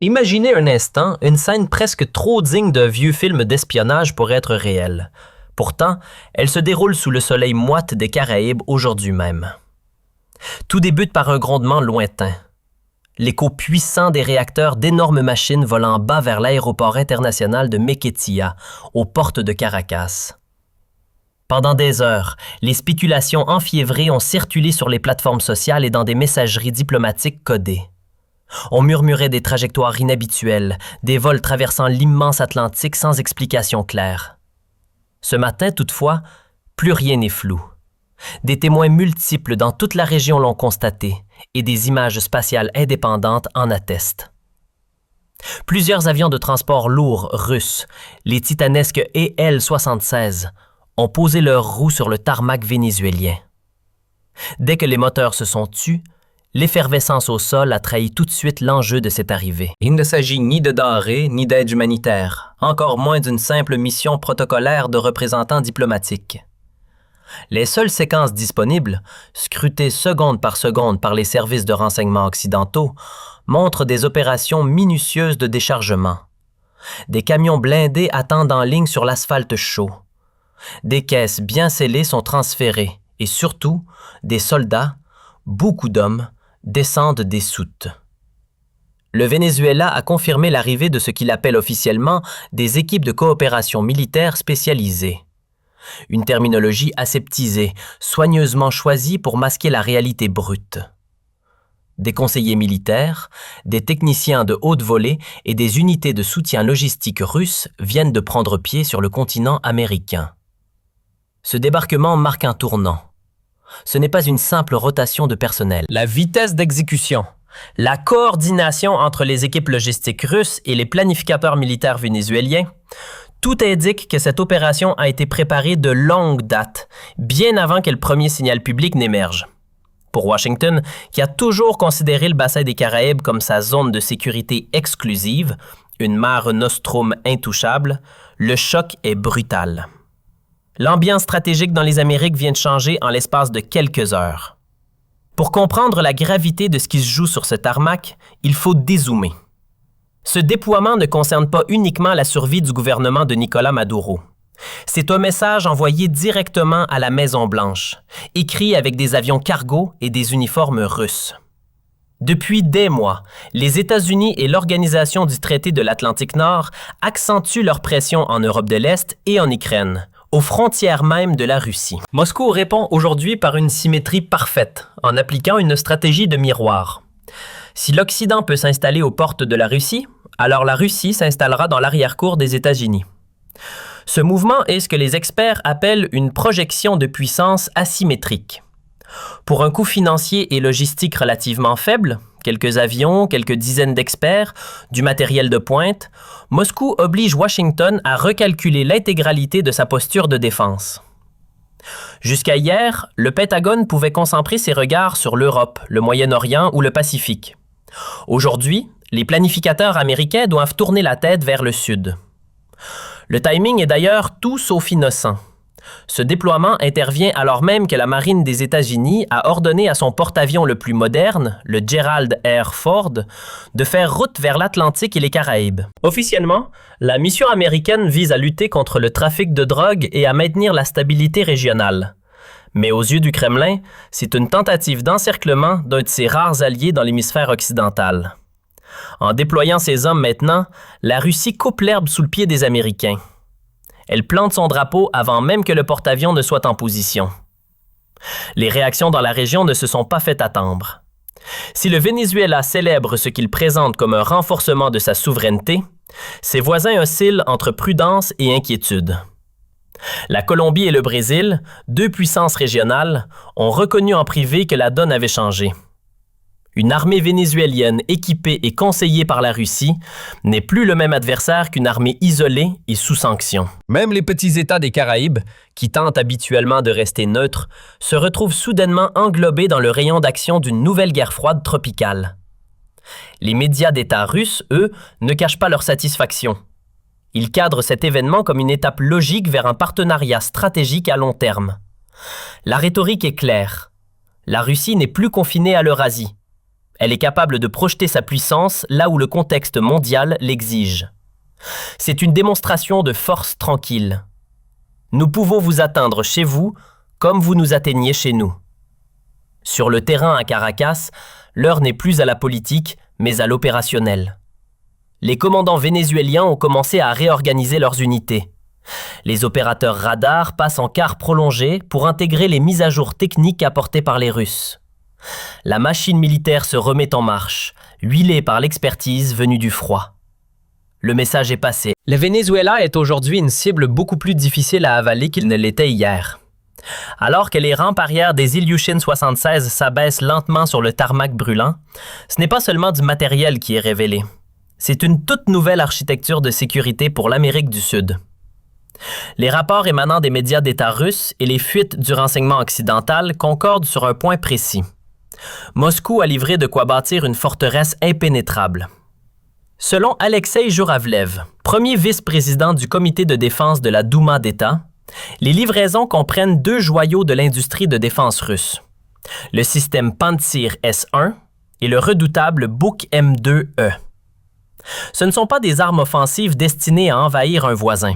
Imaginez un instant une scène presque trop digne d'un vieux film d'espionnage pour être réelle. Pourtant, elle se déroule sous le soleil moite des Caraïbes aujourd'hui même. Tout débute par un grondement lointain. L'écho puissant des réacteurs d'énormes machines volant bas vers l'aéroport international de Mequetía, aux portes de Caracas. Pendant des heures, les spéculations enfiévrées ont circulé sur les plateformes sociales et dans des messageries diplomatiques codées. On murmurait des trajectoires inhabituelles, des vols traversant l'immense Atlantique sans explication claire. Ce matin, toutefois, plus rien n'est flou. Des témoins multiples dans toute la région l'ont constaté et des images spatiales indépendantes en attestent. Plusieurs avions de transport lourds russes, les titanesques EL-76, ont posé leurs roues sur le tarmac vénézuélien. Dès que les moteurs se sont tus, l'effervescence au sol a trahi tout de suite l'enjeu de cette arrivée. Il ne s'agit ni de denrées, ni d'aide humanitaire, encore moins d'une simple mission protocolaire de représentants diplomatiques. Les seules séquences disponibles, scrutées seconde par les services de renseignement occidentaux, montrent des opérations minutieuses de déchargement. Des camions blindés attendent en ligne sur l'asphalte chaud. Des caisses bien scellées sont transférées et surtout, des soldats, beaucoup d'hommes, descendent des soutes. Le Venezuela a confirmé l'arrivée de ce qu'il appelle officiellement des équipes de coopération militaire spécialisées. Une terminologie aseptisée, soigneusement choisie pour masquer la réalité brute. Des conseillers militaires, des techniciens de haute volée et des unités de soutien logistique russes viennent de prendre pied sur le continent américain. Ce débarquement marque un tournant. Ce n'est pas une simple rotation de personnel. La vitesse d'exécution, la coordination entre les équipes logistiques russes et les planificateurs militaires vénézuéliens, tout indique que cette opération a été préparée de longue date, bien avant que le premier signal public n'émerge. Pour Washington, qui a toujours considéré le bassin des Caraïbes comme sa zone de sécurité exclusive, une mare nostrum intouchable, le choc est brutal. L'ambiance stratégique dans les Amériques vient de changer en l'espace de quelques heures. Pour comprendre la gravité de ce qui se joue sur ce tarmac, il faut dézoomer. Ce déploiement ne concerne pas uniquement la survie du gouvernement de Nicolás Maduro. C'est un message envoyé directement à la Maison-Blanche, écrit avec des avions cargo et des uniformes russes. Depuis des mois, les États-Unis et l'Organisation du Traité de l'Atlantique Nord accentuent leur pression en Europe de l'Est et en Ukraine, aux frontières même de la Russie. Moscou répond aujourd'hui par une symétrie parfaite, en appliquant une stratégie de miroir. Si l'Occident peut s'installer aux portes de la Russie, alors la Russie s'installera dans l'arrière-cour des États-Unis. Ce mouvement est ce que les experts appellent une projection de puissance asymétrique. Pour un coût financier et logistique relativement faible, quelques avions, quelques dizaines d'experts, du matériel de pointe, Moscou oblige Washington à recalculer l'intégralité de sa posture de défense. Jusqu'à hier, le Pentagone pouvait concentrer ses regards sur l'Europe, le Moyen-Orient ou le Pacifique. Aujourd'hui, les planificateurs américains doivent tourner la tête vers le sud. Le timing est d'ailleurs tout sauf innocent. Ce déploiement intervient alors même que la marine des États-Unis a ordonné à son porte-avions le plus moderne, le Gerald R. Ford, de faire route vers l'Atlantique et les Caraïbes. Officiellement, la mission américaine vise à lutter contre le trafic de drogue et à maintenir la stabilité régionale. Mais aux yeux du Kremlin, c'est une tentative d'encerclement d'un de ses rares alliés dans l'hémisphère occidental. En déployant ses hommes maintenant, la Russie coupe l'herbe sous le pied des Américains. Elle plante son drapeau avant même que le porte-avions ne soit en position. Les réactions dans la région ne se sont pas fait attendre. Si le Venezuela célèbre ce qu'il présente comme un renforcement de sa souveraineté, ses voisins oscillent entre prudence et inquiétude. La Colombie et le Brésil, deux puissances régionales, ont reconnu en privé que la donne avait changé. Une armée vénézuélienne équipée et conseillée par la Russie n'est plus le même adversaire qu'une armée isolée et sous sanction. Même les petits États des Caraïbes, qui tentent habituellement de rester neutres, se retrouvent soudainement englobés dans le rayon d'action d'une nouvelle guerre froide tropicale. Les médias d'État russes, eux, ne cachent pas leur satisfaction. Ils cadrent cet événement comme une étape logique vers un partenariat stratégique à long terme. La rhétorique est claire. La Russie n'est plus confinée à l'Eurasie. Elle est capable de projeter sa puissance là où le contexte mondial l'exige. C'est une démonstration de force tranquille. Nous pouvons vous atteindre chez vous comme vous nous atteignez chez nous. Sur le terrain à Caracas, l'heure n'est plus à la politique, mais à l'opérationnel. Les commandants vénézuéliens ont commencé à réorganiser leurs unités. Les opérateurs radars passent en quart prolongé pour intégrer les mises à jour techniques apportées par les Russes. La machine militaire se remet en marche, huilée par l'expertise venue du froid. Le message est passé. Le Venezuela est aujourd'hui une cible beaucoup plus difficile à avaler qu'il ne l'était hier. Alors que les rampes arrière des Ilyushin 76 s'abaissent lentement sur le tarmac brûlant, ce n'est pas seulement du matériel qui est révélé. C'est une toute nouvelle architecture de sécurité pour l'Amérique du Sud. Les rapports émanant des médias d'État russes et les fuites du renseignement occidental concordent sur un point précis. Moscou a livré de quoi bâtir une forteresse impénétrable. Selon Alexei Jouravlev, premier vice-président du comité de défense de la Douma d'État, les livraisons comprennent 2 joyaux de l'industrie de défense russe, le système Pantsir S-1 et le redoutable Buk M2E. Ce ne sont pas des armes offensives destinées à envahir un voisin.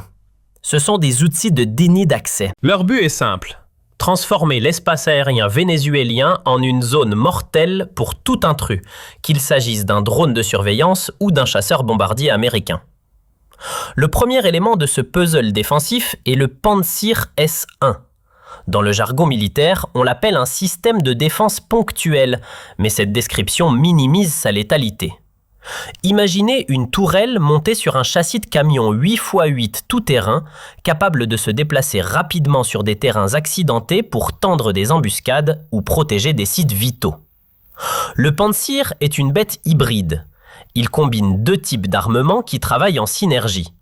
Ce sont des outils de déni d'accès. Leur but est simple, transformer l'espace aérien vénézuélien en une zone mortelle pour tout intrus, qu'il s'agisse d'un drone de surveillance ou d'un chasseur bombardier américain. Le premier élément de ce puzzle défensif est le Pantsir S-1. Dans le jargon militaire, on l'appelle un système de défense ponctuel, mais cette description minimise sa létalité. Imaginez une tourelle montée sur un châssis de camion 8x8 tout-terrain, capable de se déplacer rapidement sur des terrains accidentés pour tendre des embuscades ou protéger des sites vitaux. Le Pantsir est une bête hybride. Il combine 2 types d'armements qui travaillent en synergie.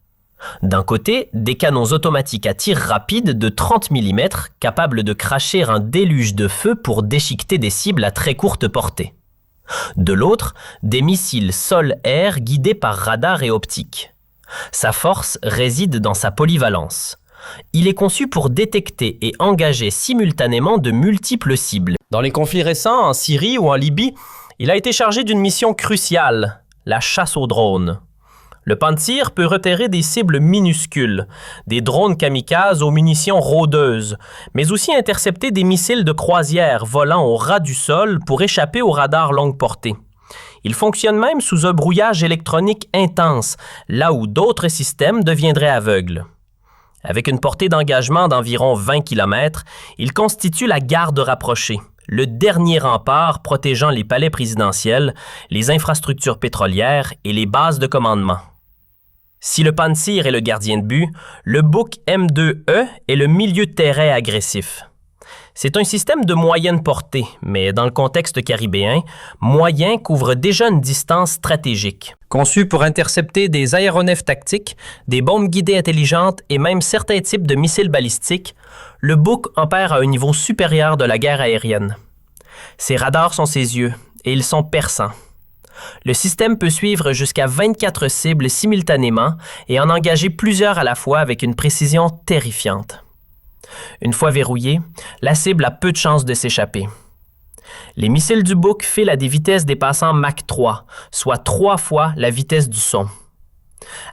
D'un côté, des canons automatiques à tir rapide de 30 mm capables de cracher un déluge de feu pour déchiqueter des cibles à très courte portée. De l'autre, des missiles sol-air guidés par radar et optique. Sa force réside dans sa polyvalence. Il est conçu pour détecter et engager simultanément de multiples cibles. Dans les conflits récents, en Syrie ou en Libye, il a été chargé d'une mission cruciale, la chasse aux drones. Le Pantsir peut repérer des cibles minuscules, des drones kamikazes aux munitions rôdeuses, mais aussi intercepter des missiles de croisière volant au ras du sol pour échapper aux radars longue portée. Il fonctionne même sous un brouillage électronique intense, là où d'autres systèmes deviendraient aveugles. Avec une portée d'engagement d'environ 20 km, il constitue la garde rapprochée, le dernier rempart protégeant les palais présidentiels, les infrastructures pétrolières et les bases de commandement. Si le Pantsir est le gardien de but, le Buk M2E est le milieu de terrain agressif. C'est un système de moyenne portée, mais dans le contexte caribéen, moyen couvre déjà une distance stratégique. Conçu pour intercepter des aéronefs tactiques, des bombes guidées intelligentes et même certains types de missiles balistiques, le Buk opère à un niveau supérieur de la guerre aérienne. Ses radars sont ses yeux, et ils sont perçants. Le système peut suivre jusqu'à 24 cibles simultanément et en engager plusieurs à la fois avec une précision terrifiante. Une fois verrouillée, la cible a peu de chances de s'échapper. Les missiles du Buk filent à des vitesses dépassant Mach 3, soit 3 fois la vitesse du son.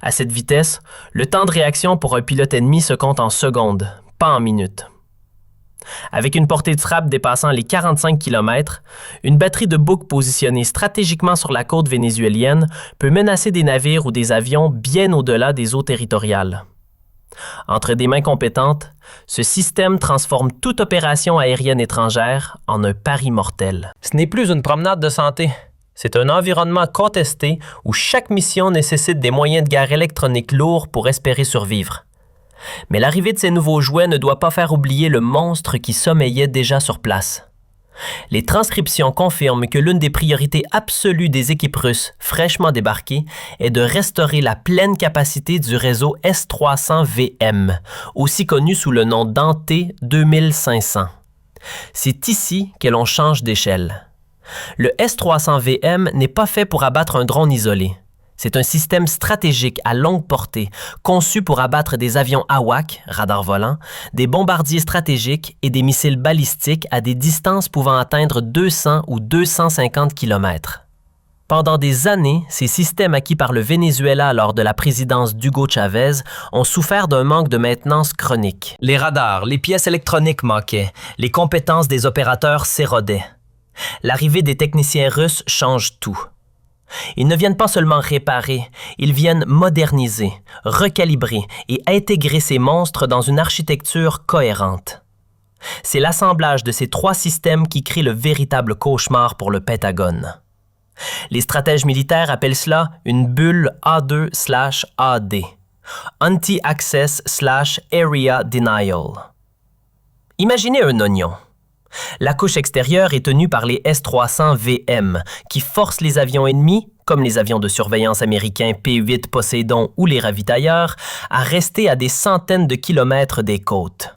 À cette vitesse, le temps de réaction pour un pilote ennemi se compte en secondes, pas en minutes. Avec une portée de frappe dépassant les 45 km, une batterie de Buk positionnée stratégiquement sur la côte vénézuélienne peut menacer des navires ou des avions bien au-delà des eaux territoriales. Entre des mains compétentes, ce système transforme toute opération aérienne étrangère en un pari mortel. Ce n'est plus une promenade de santé. C'est un environnement contesté où chaque mission nécessite des moyens de guerre électroniques lourds pour espérer survivre. Mais l'arrivée de ces nouveaux jouets ne doit pas faire oublier le monstre qui sommeillait déjà sur place. Les transcriptions confirment que l'une des priorités absolues des équipes russes fraîchement débarquées est de restaurer la pleine capacité du réseau S-300VM, aussi connu sous le nom d'Ante 2500. C'est ici que l'on change d'échelle. Le S-300VM n'est pas fait pour abattre un drone isolé. C'est un système stratégique à longue portée, conçu pour abattre des avions AWACS, radars volants, des bombardiers stratégiques et des missiles balistiques à des distances pouvant atteindre 200 ou 250 km. Pendant des années, ces systèmes acquis par le Venezuela lors de la présidence d'Hugo Chavez ont souffert d'un manque de maintenance chronique. Les radars, les pièces électroniques manquaient, les compétences des opérateurs s'érodiaient. L'arrivée des techniciens russes change tout. Ils ne viennent pas seulement réparer, ils viennent moderniser, recalibrer et intégrer ces monstres dans une architecture cohérente. C'est l'assemblage de ces trois systèmes qui crée le véritable cauchemar pour le Pentagone. Les stratèges militaires appellent cela une bulle A2/AD, Anti-Access/Area Denial. Imaginez un oignon. La couche extérieure est tenue par les S-300VM, qui forcent les avions ennemis, comme les avions de surveillance américains P-8 Poseidon ou les ravitailleurs, à rester à des centaines de kilomètres des côtes.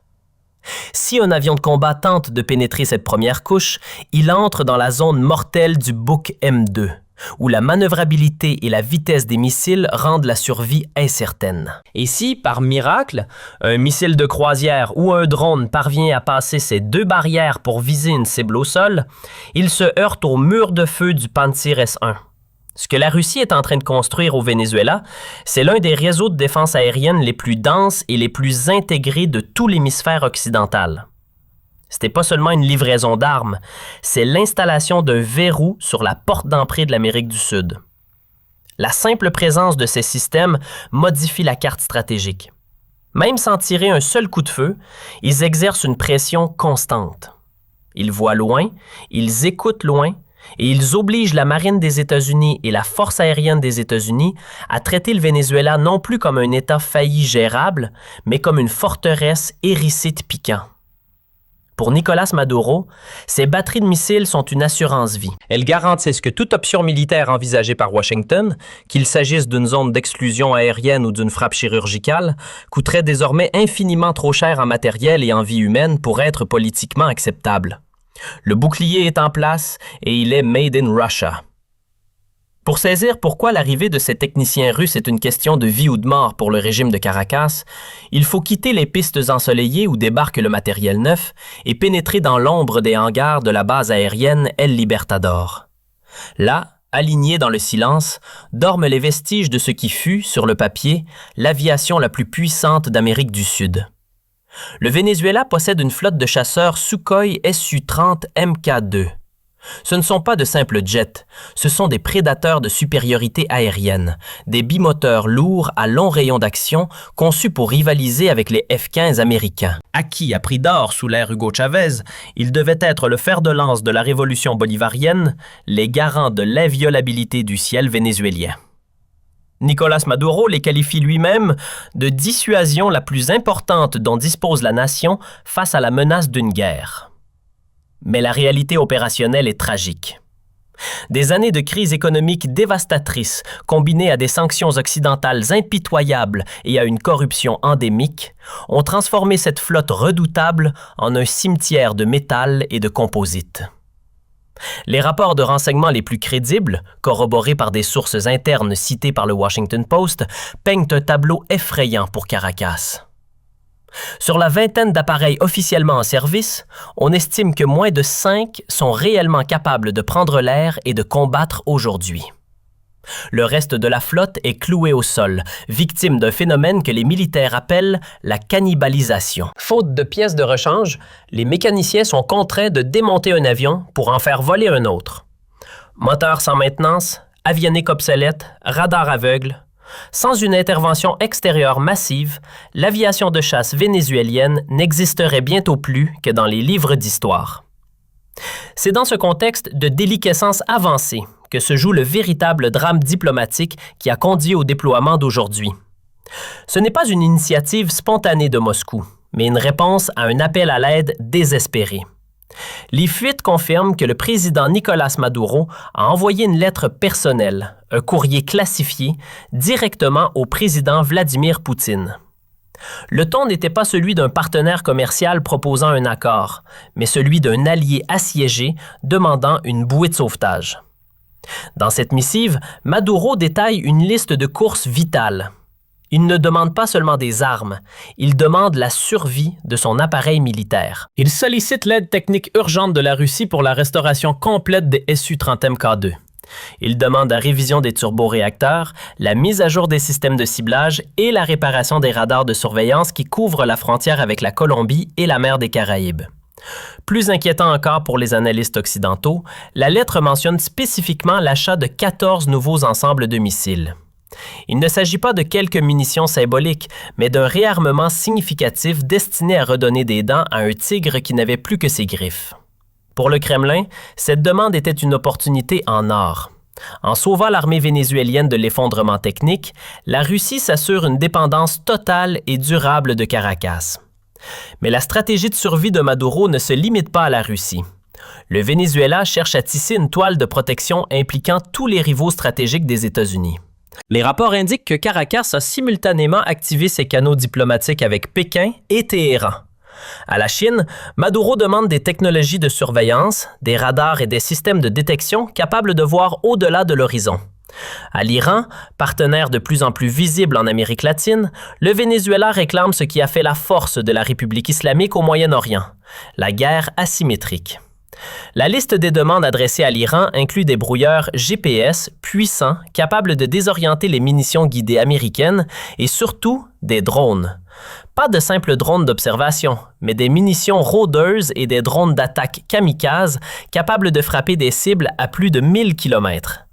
Si un avion de combat tente de pénétrer cette première couche, il entre dans la zone mortelle du Buk M2, où la manœuvrabilité et la vitesse des missiles rendent la survie incertaine. Et si, par miracle, un missile de croisière ou un drone parvient à passer ces deux barrières pour viser une cible au sol, il se heurte au mur de feu du Pantsir S-1. Ce que la Russie est en train de construire au Venezuela, c'est l'un des réseaux de défense aérienne les plus denses et les plus intégrés de tout l'hémisphère occidental. C'était pas seulement une livraison d'armes, c'est l'installation d'un verrou sur la porte d'entrée de l'Amérique du Sud. La simple présence de ces systèmes modifie la carte stratégique. Même sans tirer un seul coup de feu, ils exercent une pression constante. Ils voient loin, ils écoutent loin, et ils obligent la marine des États-Unis et la force aérienne des États-Unis à traiter le Venezuela non plus comme un État failli gérable, mais comme une forteresse hérissée de piquants. Pour Nicolás Maduro, ces batteries de missiles sont une assurance-vie. Elles garantissent que toute option militaire envisagée par Washington, qu'il s'agisse d'une zone d'exclusion aérienne ou d'une frappe chirurgicale, coûterait désormais infiniment trop cher en matériel et en vie humaine pour être politiquement acceptable. Le bouclier est en place et il est made in Russia. Pour saisir pourquoi l'arrivée de ces techniciens russes est une question de vie ou de mort pour le régime de Caracas, il faut quitter les pistes ensoleillées où débarque le matériel neuf et pénétrer dans l'ombre des hangars de la base aérienne El Libertador. Là, alignés dans le silence, dorment les vestiges de ce qui fut, sur le papier, l'aviation la plus puissante d'Amérique du Sud. Le Venezuela possède une flotte de chasseurs Sukhoi Su-30 Mk2. Ce ne sont pas de simples jets, ce sont des prédateurs de supériorité aérienne, des bimoteurs lourds à long rayon d'action conçus pour rivaliser avec les F-15 américains. Acquis à prix d'or sous l'ère Hugo Chavez, ils devaient être le fer de lance de la révolution bolivarienne, les garants de l'inviolabilité du ciel vénézuélien. Nicolás Maduro les qualifie lui-même de dissuasion la plus importante dont dispose la nation face à la menace d'une guerre. Mais la réalité opérationnelle est tragique. Des années de crise économique dévastatrice, combinées à des sanctions occidentales impitoyables et à une corruption endémique, ont transformé cette flotte redoutable en un cimetière de métal et de composites. Les rapports de renseignement les plus crédibles, corroborés par des sources internes citées par le Washington Post, peignent un tableau effrayant pour Caracas. Sur la vingtaine d'appareils officiellement en service, on estime que moins de 5 sont réellement capables de prendre l'air et de combattre aujourd'hui. Le reste de la flotte est cloué au sol, victime d'un phénomène que les militaires appellent la cannibalisation. Faute de pièces de rechange, les mécaniciens sont contraints de démonter un avion pour en faire voler un autre. Moteur sans maintenance, avionique obsolète, radar aveugle. Sans une intervention extérieure massive, l'aviation de chasse vénézuélienne n'existerait bientôt plus que dans les livres d'histoire. C'est dans ce contexte de déliquescence avancée que se joue le véritable drame diplomatique qui a conduit au déploiement d'aujourd'hui. Ce n'est pas une initiative spontanée de Moscou, mais une réponse à un appel à l'aide désespéré. Les fuites confirment que le président Nicolás Maduro a envoyé une lettre personnelle, un courrier classifié, directement au président Vladimir Poutine. Le ton n'était pas celui d'un partenaire commercial proposant un accord, mais celui d'un allié assiégé demandant une bouée de sauvetage. Dans cette missive, Maduro détaille une liste de courses vitales. Il ne demande pas seulement des armes, il demande la survie de son appareil militaire. Il sollicite l'aide technique urgente de la Russie pour la restauration complète des Su-30MK2. Il demande la révision des turboréacteurs, la mise à jour des systèmes de ciblage et la réparation des radars de surveillance qui couvrent la frontière avec la Colombie et la mer des Caraïbes. Plus inquiétant encore pour les analystes occidentaux, la lettre mentionne spécifiquement l'achat de 14 nouveaux ensembles de missiles. Il ne s'agit pas de quelques munitions symboliques, mais d'un réarmement significatif destiné à redonner des dents à un tigre qui n'avait plus que ses griffes. Pour le Kremlin, cette demande était une opportunité en or. En sauvant l'armée vénézuélienne de l'effondrement technique, la Russie s'assure une dépendance totale et durable de Caracas. Mais la stratégie de survie de Maduro ne se limite pas à la Russie. Le Venezuela cherche à tisser une toile de protection impliquant tous les rivaux stratégiques des États-Unis. Les rapports indiquent que Caracas a simultanément activé ses canaux diplomatiques avec Pékin et Téhéran. À la Chine, Maduro demande des technologies de surveillance, des radars et des systèmes de détection capables de voir au-delà de l'horizon. À l'Iran, partenaire de plus en plus visible en Amérique latine, le Venezuela réclame ce qui a fait la force de la République islamique au Moyen-Orient, la guerre asymétrique. La liste des demandes adressées à l'Iran inclut des brouilleurs GPS puissants capables de désorienter les munitions guidées américaines et surtout des drones. Pas de simples drones d'observation, mais des munitions rôdeuses et des drones d'attaque kamikazes capables de frapper des cibles à plus de 1000 km.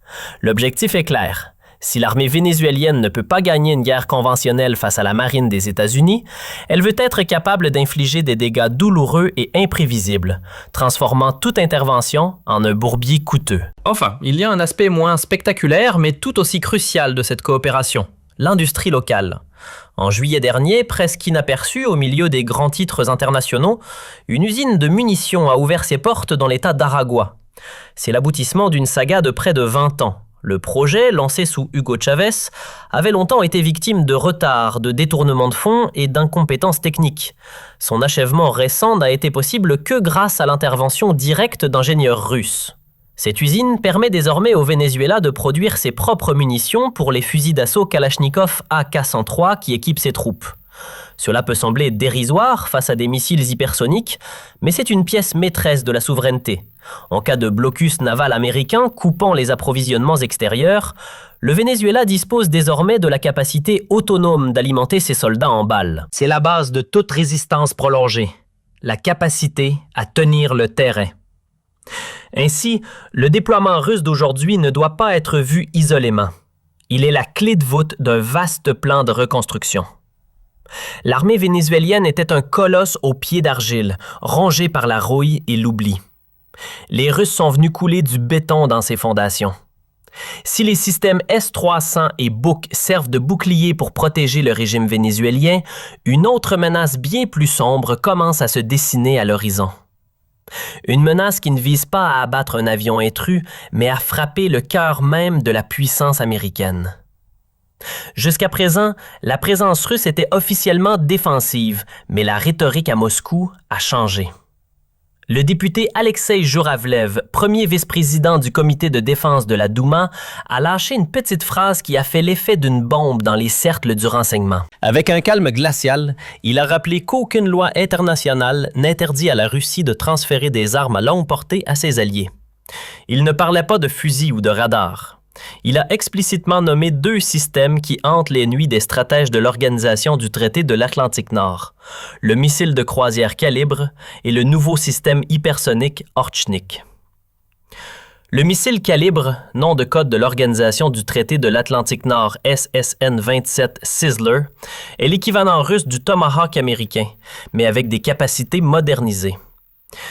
L'objectif est clair. Si l'armée vénézuélienne ne peut pas gagner une guerre conventionnelle face à la marine des États-Unis, elle veut être capable d'infliger des dégâts douloureux et imprévisibles, transformant toute intervention en un bourbier coûteux. Enfin, il y a un aspect moins spectaculaire, mais tout aussi crucial de cette coopération, l'industrie locale. En juillet dernier, presque inaperçue au milieu des grands titres internationaux, une usine de munitions a ouvert ses portes dans l'État d'Aragua. C'est l'aboutissement d'une saga de près de 20 ans. Le projet, lancé sous Hugo Chavez, avait longtemps été victime de retards, de détournements de fonds et d'incompétences techniques. Son achèvement récent n'a été possible que grâce à l'intervention directe d'ingénieurs russes. Cette usine permet désormais au Venezuela de produire ses propres munitions pour les fusils d'assaut Kalachnikov AK-103 qui équipent ses troupes. Cela peut sembler dérisoire face à des missiles hypersoniques, mais c'est une pièce maîtresse de la souveraineté. En cas de blocus naval américain coupant les approvisionnements extérieurs, le Venezuela dispose désormais de la capacité autonome d'alimenter ses soldats en balles. C'est la base de toute résistance prolongée, la capacité à tenir le terrain. Ainsi, le déploiement russe d'aujourd'hui ne doit pas être vu isolément. Il est la clé de voûte d'un vaste plan de reconstruction. L'armée vénézuélienne était un colosse aux pieds d'argile, rongé par la rouille et l'oubli. Les Russes sont venus couler du béton dans ses fondations. Si les systèmes S-300 et Buk servent de bouclier pour protéger le régime vénézuélien, une autre menace bien plus sombre commence à se dessiner à l'horizon. Une menace qui ne vise pas à abattre un avion intrus, mais à frapper le cœur même de la puissance américaine. Jusqu'à présent, la présence russe était officiellement défensive, mais la rhétorique à Moscou a changé. Le député Alexei Jouravlev, premier vice-président du comité de défense de la Douma, a lâché une petite phrase qui a fait l'effet d'une bombe dans les cercles du renseignement. Avec un calme glacial, il a rappelé qu'aucune loi internationale n'interdit à la Russie de transférer des armes à longue portée à ses alliés. Il ne parlait pas de fusils ou de radars. Il a explicitement nommé 2 systèmes qui hantent les nuits des stratèges de l'Organisation du traité de l'Atlantique Nord, le missile de croisière Calibre et le nouveau système hypersonique Orchnik. Le missile Calibre, nom de code de l'Organisation du traité de l'Atlantique Nord SSN-27 Sizzler, est l'équivalent russe du Tomahawk américain, mais avec des capacités modernisées.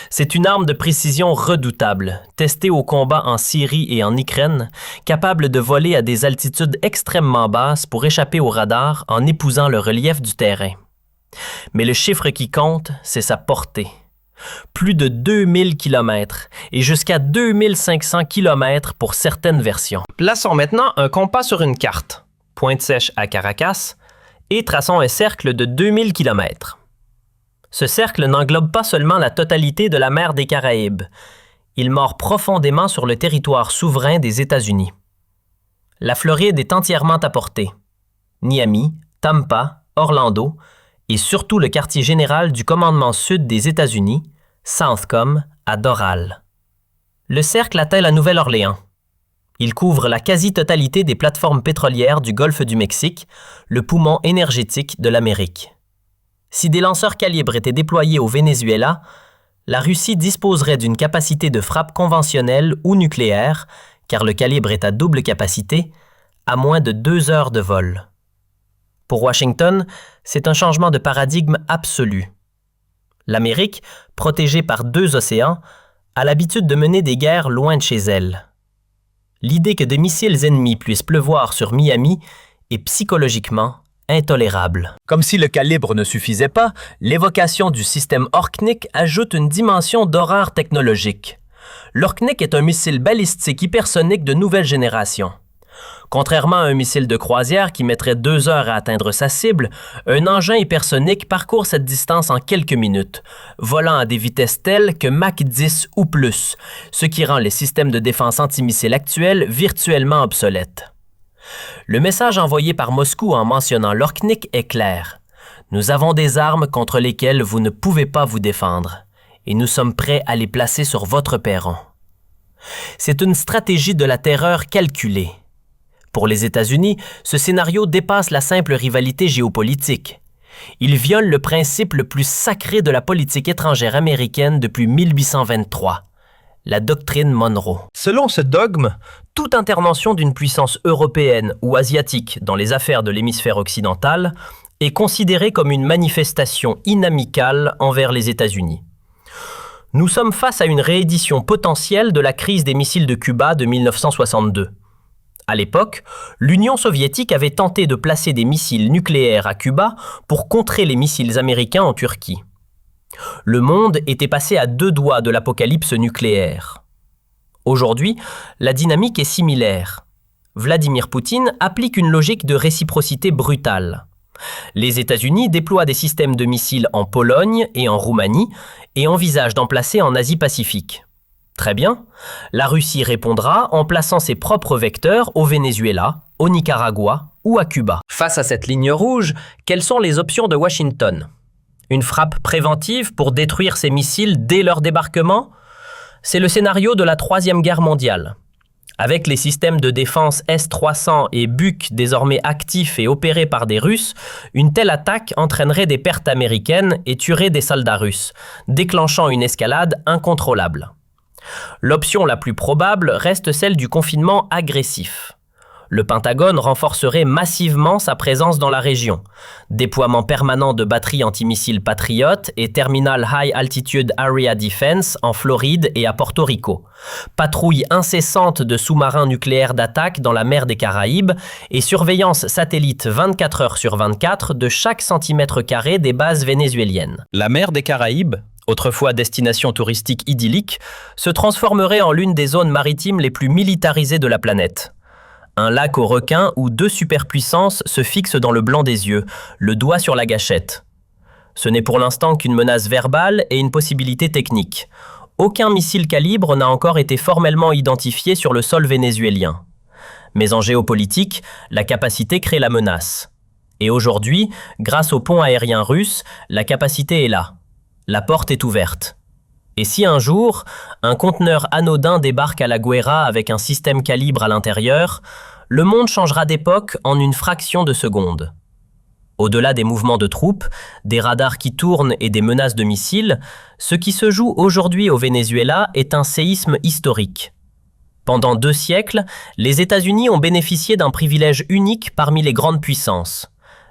C'est une arme de précision redoutable, testée au combat en Syrie et en Ukraine, capable de voler à des altitudes extrêmement basses pour échapper aux radars en épousant le relief du terrain. Mais le chiffre qui compte, c'est sa portée. Plus de 2000 km et jusqu'à 2500 km pour certaines versions. Plaçons maintenant un compas sur une carte, pointe sèche à Caracas, et traçons un cercle de 2000 km. Ce cercle n'englobe pas seulement la totalité de la mer des Caraïbes. Il mord profondément sur le territoire souverain des États-Unis. La Floride est entièrement à portée. Miami, Tampa, Orlando et surtout le quartier général du commandement sud des États-Unis, Southcom, à Doral. Le cercle atteint la Nouvelle-Orléans. Il couvre la quasi-totalité des plateformes pétrolières du golfe du Mexique, le poumon énergétique de l'Amérique. Si des lanceurs calibres étaient déployés au Venezuela, la Russie disposerait d'une capacité de frappe conventionnelle ou nucléaire, car le calibre est à double capacité, à moins de 2 heures de vol. Pour Washington, c'est un changement de paradigme absolu. L'Amérique, protégée par 2 océans, a l'habitude de mener des guerres loin de chez elle. L'idée que des missiles ennemis puissent pleuvoir sur Miami est psychologiquement intolérable. Comme si le calibre ne suffisait pas, l'évocation du système Orknik ajoute une dimension d'horreur technologique. L'Orknik est un missile balistique hypersonique de nouvelle génération. Contrairement à un missile de croisière qui mettrait 2 heures à atteindre sa cible, un engin hypersonique parcourt cette distance en quelques minutes, volant à des vitesses telles que Mach 10 ou plus, ce qui rend les systèmes de défense antimissiles actuels virtuellement obsolètes. Le message envoyé par Moscou en mentionnant l'Orknik est clair. Nous avons des armes contre lesquelles vous ne pouvez pas vous défendre, et nous sommes prêts à les placer sur votre perron. C'est une stratégie de la terreur calculée. Pour les États-Unis, ce scénario dépasse la simple rivalité géopolitique. Il viole le principe le plus sacré de la politique étrangère américaine depuis 1823, la doctrine Monroe. Selon ce dogme, toute intervention d'une puissance européenne ou asiatique dans les affaires de l'hémisphère occidental est considérée comme une manifestation inamicale envers les États-Unis. Nous sommes face à une réédition potentielle de la crise des missiles de Cuba de 1962. À l'époque, l'Union soviétique avait tenté de placer des missiles nucléaires à Cuba pour contrer les missiles américains en Turquie. Le monde était passé à 2 doigts de l'apocalypse nucléaire. Aujourd'hui, la dynamique est similaire. Vladimir Poutine applique une logique de réciprocité brutale. Les États-Unis déploient des systèmes de missiles en Pologne et en Roumanie et envisagent d'en placer en Asie-Pacifique. Très bien, la Russie répondra en plaçant ses propres vecteurs au Venezuela, au Nicaragua ou à Cuba. Face à cette ligne rouge, quelles sont les options de Washington? Une frappe préventive pour détruire ces missiles dès leur débarquement? C'est le scénario de la Troisième Guerre mondiale. Avec les systèmes de défense S-300 et Buk désormais actifs et opérés par des Russes, une telle attaque entraînerait des pertes américaines et tuerait des soldats russes, déclenchant une escalade incontrôlable. L'option la plus probable reste celle du confinement agressif. Le Pentagone renforcerait massivement sa présence dans la région. Déploiement permanent de batteries antimissiles Patriot et Terminal High Altitude Area Defense en Floride et à Porto Rico. Patrouille incessante de sous-marins nucléaires d'attaque dans la mer des Caraïbes et surveillance satellite 24 heures sur 24 de chaque centimètre carré des bases vénézuéliennes. La mer des Caraïbes, autrefois destination touristique idyllique, se transformerait en l'une des zones maritimes les plus militarisées de la planète. Un lac aux requins où 2 superpuissances se fixent dans le blanc des yeux, le doigt sur la gâchette. Ce n'est pour l'instant qu'une menace verbale et une possibilité technique. Aucun missile calibre n'a encore été formellement identifié sur le sol vénézuélien. Mais en géopolitique, la capacité crée la menace. Et aujourd'hui, grâce au pont aérien russe, la capacité est là. La porte est ouverte. Et si un jour, un conteneur anodin débarque à La Guaira avec un système calibre à l'intérieur, le monde changera d'époque en une fraction de seconde. Au-delà des mouvements de troupes, des radars qui tournent et des menaces de missiles, ce qui se joue aujourd'hui au Venezuela est un séisme historique. Pendant 2 siècles, les États-Unis ont bénéficié d'un privilège unique parmi les grandes puissances.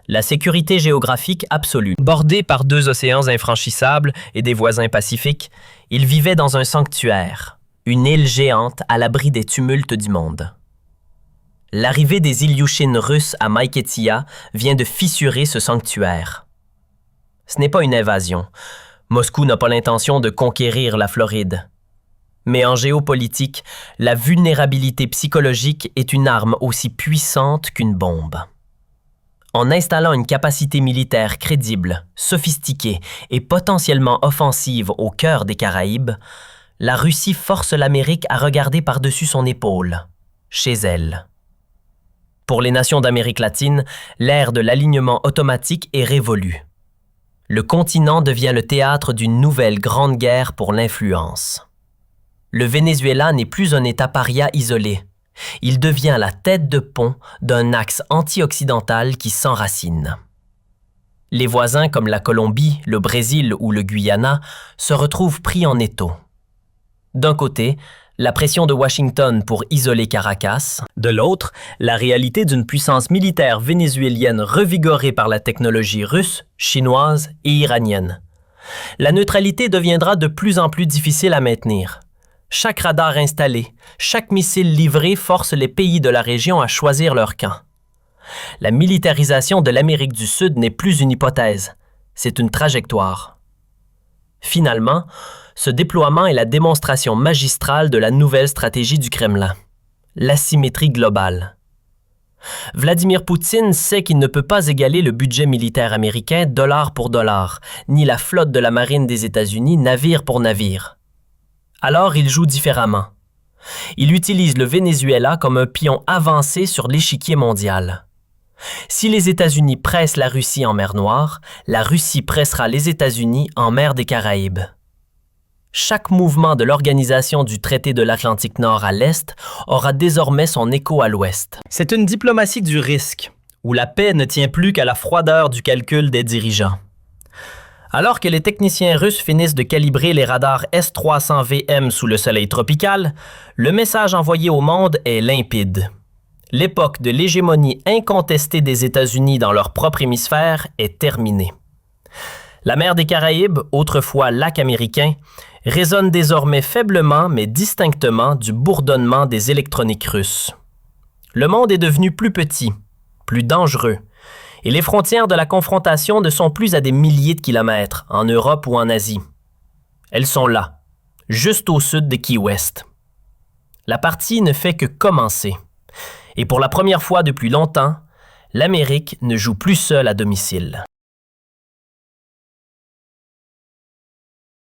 La sécurité géographique absolue. Bordés par 2 océans infranchissables et des voisins pacifiques, ils vivaient dans un sanctuaire, une île géante à l'abri des tumultes du monde. L'arrivée des Ilyushin russes à Maïketia vient de fissurer ce sanctuaire. Ce n'est pas une invasion. Moscou n'a pas l'intention de conquérir la Floride. Mais en géopolitique, la vulnérabilité psychologique est une arme aussi puissante qu'une bombe. En installant une capacité militaire crédible, sophistiquée et potentiellement offensive au cœur des Caraïbes, la Russie force l'Amérique à regarder par-dessus son épaule, chez elle. Pour les nations d'Amérique latine, l'ère de l'alignement automatique est révolue. Le continent devient le théâtre d'une nouvelle grande guerre pour l'influence. Le Venezuela n'est plus un État paria isolé. Il devient la tête de pont d'un axe anti-occidental qui s'enracine. Les voisins comme la Colombie, le Brésil ou le Guyana se retrouvent pris en étau. D'un côté, la pression de Washington pour isoler Caracas. De l'autre, la réalité d'une puissance militaire vénézuélienne revigorée par la technologie russe, chinoise et iranienne. La neutralité deviendra de plus en plus difficile à maintenir. Chaque radar installé, chaque missile livré force les pays de la région à choisir leur camp. La militarisation de l'Amérique du Sud n'est plus une hypothèse, c'est une trajectoire. Finalement, ce déploiement est la démonstration magistrale de la nouvelle stratégie du Kremlin, l'asymétrie globale. Vladimir Poutine sait qu'il ne peut pas égaler le budget militaire américain dollar pour dollar, ni la flotte de la marine des États-Unis navire pour navire. Alors il joue différemment. Il utilise le Venezuela comme un pion avancé sur l'échiquier mondial. Si les États-Unis pressent la Russie en mer Noire, la Russie pressera les États-Unis en mer des Caraïbes. Chaque mouvement de l'Organisation du traité de l'Atlantique Nord à l'Est aura désormais son écho à l'Ouest. C'est une diplomatie du risque, où la paix ne tient plus qu'à la froideur du calcul des dirigeants. Alors que les techniciens russes finissent de calibrer les radars S-300VM sous le soleil tropical, le message envoyé au monde est limpide. L'époque de l'hégémonie incontestée des États-Unis dans leur propre hémisphère est terminée. La mer des Caraïbes, autrefois lac américain, résonne désormais faiblement mais distinctement du bourdonnement des électroniques russes. Le monde est devenu plus petit, plus dangereux, et les frontières de la confrontation ne sont plus à des milliers de kilomètres, en Europe ou en Asie. Elles sont là, juste au sud de Key West. La partie ne fait que commencer. Et pour la première fois depuis longtemps, l'Amérique ne joue plus seule à domicile.